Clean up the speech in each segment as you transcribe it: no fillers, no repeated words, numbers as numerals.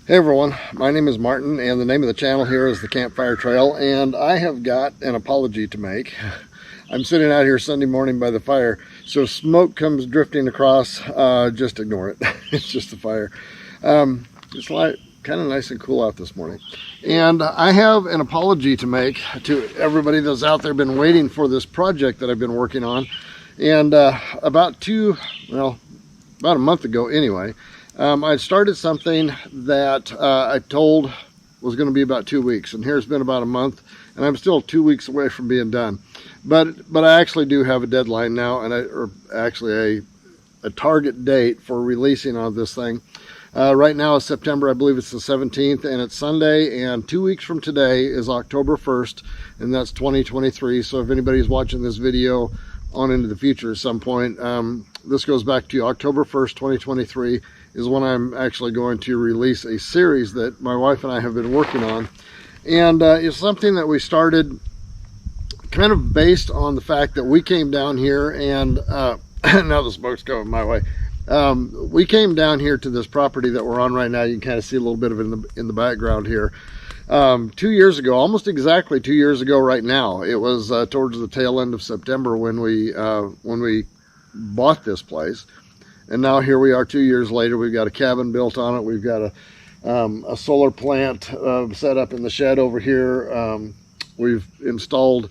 Hey everyone, my name is Martin and the name of the channel here is the Campfire Trail, and I have got an apology to make. I'm sitting out here Sunday morning by the fire, so if smoke comes drifting across, just ignore it. It's just the fire. It's like kind of nice and cool out this morning, and I have an apology to make to everybody that's out there been waiting for this project that I've been working on. And about a month ago anyway, I started something that I told was going to be about 2 weeks, and here's been about a month, and I'm still 2 weeks away from being done. But I actually do have a deadline now, and or actually a target date for releasing on this thing. Right now is September, I believe it's the 17th, and it's Sunday, and 2 weeks from today is October 1st, and that's 2023. So if anybody's watching this video on into the future at some point, this goes back to October 1st, 2023 is when I'm actually going to release a series that my wife and I have been working on. And it's something that we started kind of based on the fact that we came down here and now the smoke's going my way. We came down here to this property that we're on right now. You can kind of see a little bit of it in the background here. 2 years ago, almost exactly 2 years ago right now, it was towards the tail end of September when we bought this place. And now here we are 2 years later. We've got a cabin built on it. We've got a solar plant set up in the shed over here. We've installed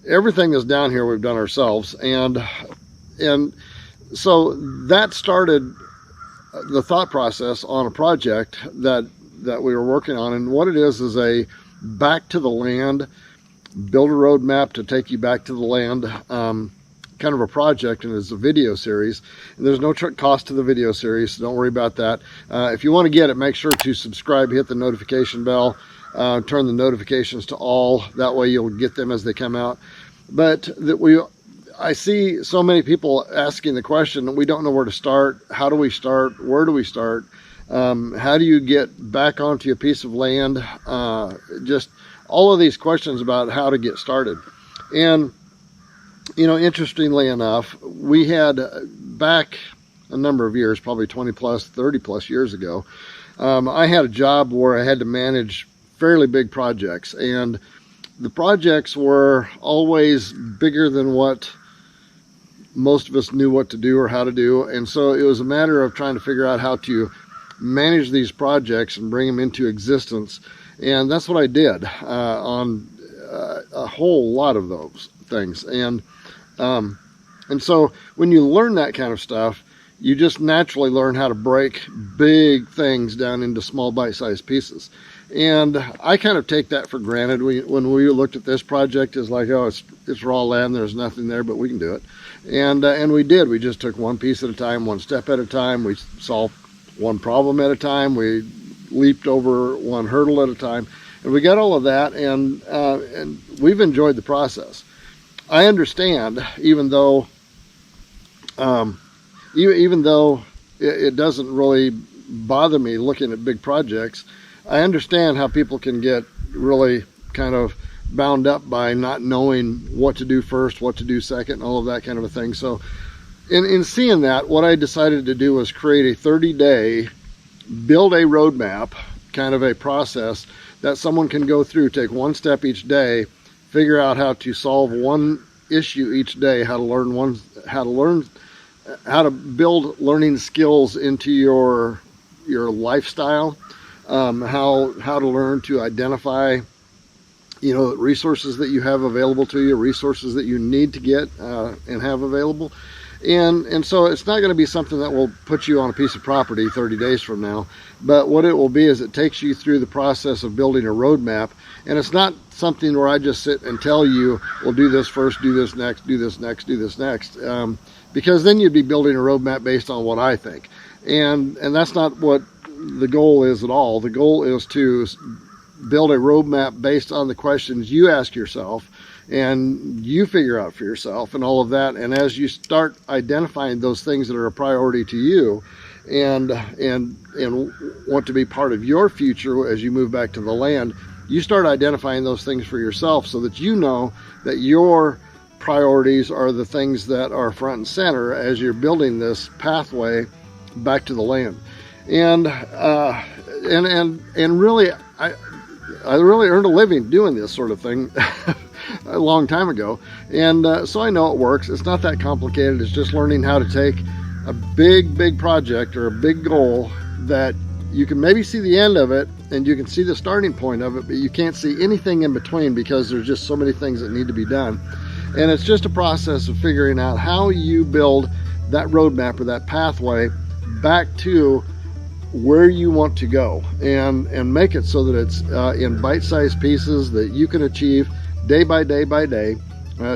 everything that's down here. We've done ourselves, and so that started the thought process on a project that we were working on. And what it is a back to the land, build a roadmap to take you back to the land kind of a project, and it's a video series, and there's no cost to the video series, so don't worry about that. If you want to get it, make sure to subscribe, hit the notification bell, turn the notifications to all, that way you'll get them as they come out. But I see so many people asking the question, we don't know where to start. How do we start? Where do we start? How do you get back onto a piece of land? Just all of these questions about how to get started. And you know, interestingly enough, we had back a number of years, probably 20 plus, 30 plus years ago, I had a job where I had to manage fairly big projects, and the projects were always bigger than what most of us knew what to do or how to do. And so it was a matter of trying to figure out how to manage these projects and bring them into existence. And that's what I did on a whole lot of those things. And so when you learn that kind of stuff, you just naturally learn how to break big things down into small bite-sized pieces. And I kind of take that for granted. When we looked at this project, it's like, oh, it's raw land, there's nothing there, but we can do it. And we did. We just took one piece at a time, one step at a time. We solved one problem at a time. We leaped over one hurdle at a time. And we got all of that, and we've enjoyed the process. I understand, even though it doesn't really bother me looking at big projects, I understand how people can get really kind of bound up by not knowing what to do first, what to do second, and all of that kind of a thing. So in seeing that, what I decided to do was create a 30-day, build a roadmap, kind of a process that someone can go through, take one step each day, figure out how to solve one issue each day, how to build learning skills into your lifestyle, how to learn to identify, you know, resources that you have available to you, resources that you need to get and have available. And so it's not going to be something that will put you on a piece of property 30 days from now, but what it will be is it takes you through the process of building a roadmap. And it's not something where I just sit and tell you, well, do this first, do this next, do this next, do this next, because then you'd be building a roadmap based on what I think. And that's not what the goal is at all. The goal is to build a roadmap based on the questions you ask yourself and you figure out for yourself and all of that. And as you start identifying those things that are a priority to you and want to be part of your future as you move back to the land, you start identifying those things for yourself so that you know that your priorities are the things that are front and center as you're building this pathway back to the land. And and really, I really earned a living doing this sort of thing a long time ago, and so I know it works. It's not that complicated. It's just learning how to take a big project or a big goal that you can maybe see the end of it and you can see the starting point of it, but you can't see anything in between because there's just so many things that need to be done. And it's just a process of figuring out how you build that roadmap or that pathway back to where you want to go, and make it so that it's in bite-sized pieces that you can achieve day by day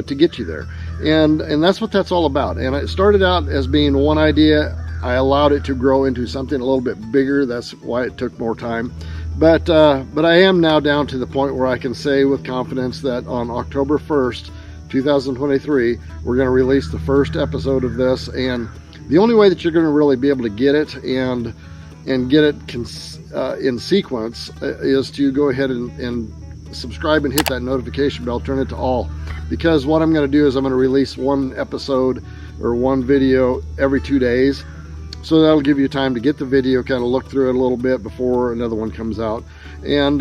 to get you there. And that's what that's all about. And it started out as being one idea. I allowed it to grow into something a little bit bigger. That's why it took more time. But I am now down to the point where I can say with confidence that on October 1st, 2023, we're going to release the first episode of this. And the only way that you're going to really be able to get it and get it in sequence is to go ahead and subscribe and hit that notification bell, turn it to all, because what I'm going to do is I'm going to release one episode or one video every 2 days. So that'll give you time to get the video, kind of look through it a little bit before another one comes out. And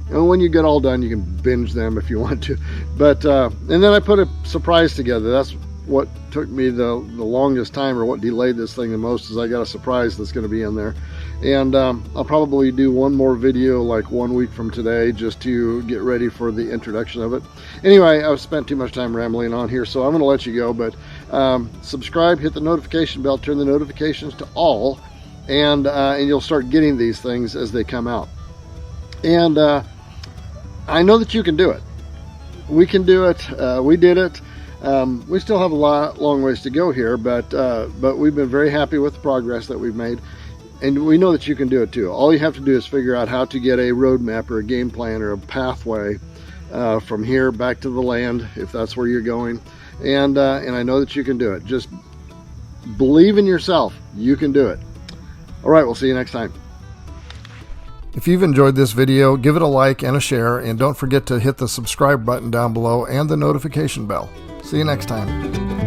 when you get all done, you can binge them if you want to. But and then I put a surprise together. That's what took me the longest time, or what delayed this thing the most, is I got a surprise that's going to be in there. And I'll probably do one more video like 1 week from today, just to get ready for the introduction of it. Anyway, I've spent too much time rambling on here, so I'm going to let you go. But subscribe, hit the notification bell, turn the notifications to all, and you'll start getting these things as they come out. And I know that you can do it. We can do it. We did it. We still have a long ways to go here, but we've been very happy with the progress that we've made. And we know that you can do it too. All you have to do is figure out how to get a roadmap or a game plan or a pathway from here back to the land, if that's where you're going. And I know that you can do it. Just believe in yourself. You can do it. All right, we'll see you next time. If you've enjoyed this video, give it a like and a share, and don't forget to hit the subscribe button down below and the notification bell. See you next time.